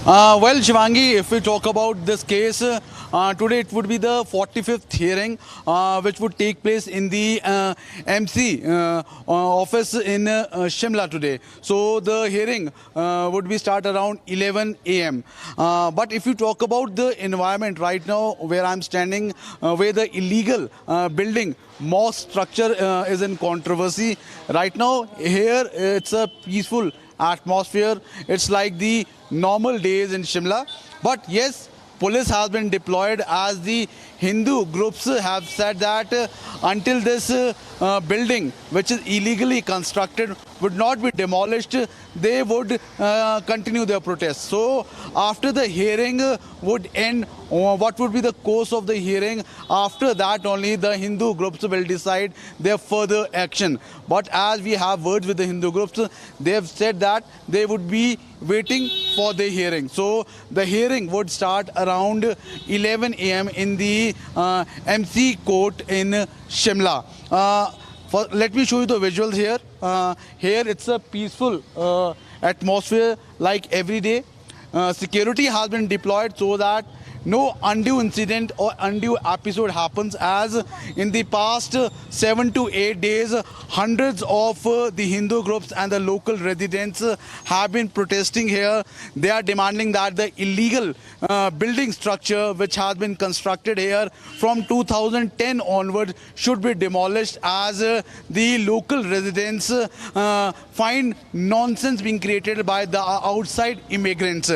Well, Shivangi, if we talk about this case, today it would be the 45th hearing, which would take place in the MC office in Shimla today. So the hearing would be start around 11 a.m. But if you talk about the environment right now, where I'm standing, where the illegal building mosque structure is in controversy. Right now, here it's a peaceful atmosphere. It's like the normal days in Shimla. But yes, police has been deployed as the Hindu groups have said that until this building, which is illegally constructed, would not be demolished, they would continue their protest. So after the hearing would end, what would be the course of the hearing? After that only the Hindu groups will decide their further action. But as we have words with the Hindu groups, they have said that they would be waiting for the hearing. So the hearing would start around 11 a.m. in the MC court in Shimla. Let me show you the visuals here. Here it's a peaceful atmosphere like every day. Security has been deployed so that no undue incident or undue episode happens, as in the past 7 to 8 days, hundreds of the Hindu groups and the local residents have been protesting here. They are demanding that the illegal building structure which has been constructed here from 2010 onwards should be demolished, as the local residents find nonsense being created by the outside immigrants.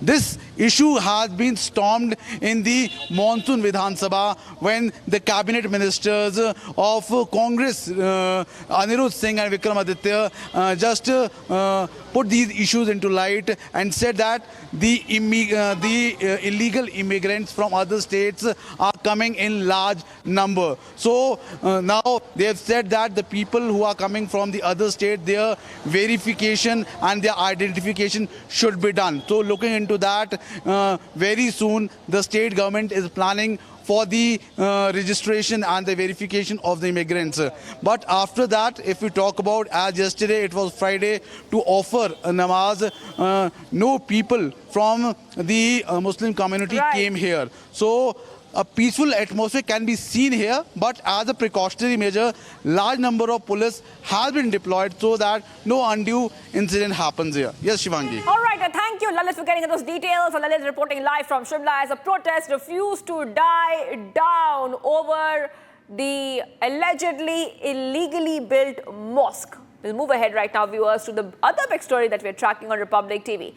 This issue has been stormed in the Monsoon Vidhan Sabha when the cabinet ministers of Congress, Anirudh Singh and Vikramaditya, just put these issues into light and said that the illegal immigrants from other states are coming in large number. So now they have said that the people who are coming from the other state, their verification and their identification should be done. So looking into that, very soon the state government is planning for the registration and the verification of the immigrants. But after that, if we talk about, as yesterday it was Friday, to offer a namaz, no people from the Muslim community came here. So a peaceful atmosphere can be seen here, but as a precautionary measure, large number of police has been deployed so that no undue incident happens here. Yes, Shivangi. All right, thank you, Lalit, for getting those details. Lalit reporting live from Shimla as a protest refused to die down over the allegedly illegally built mosque. We'll move ahead right now, viewers, to the other big story that we're tracking on Republic TV.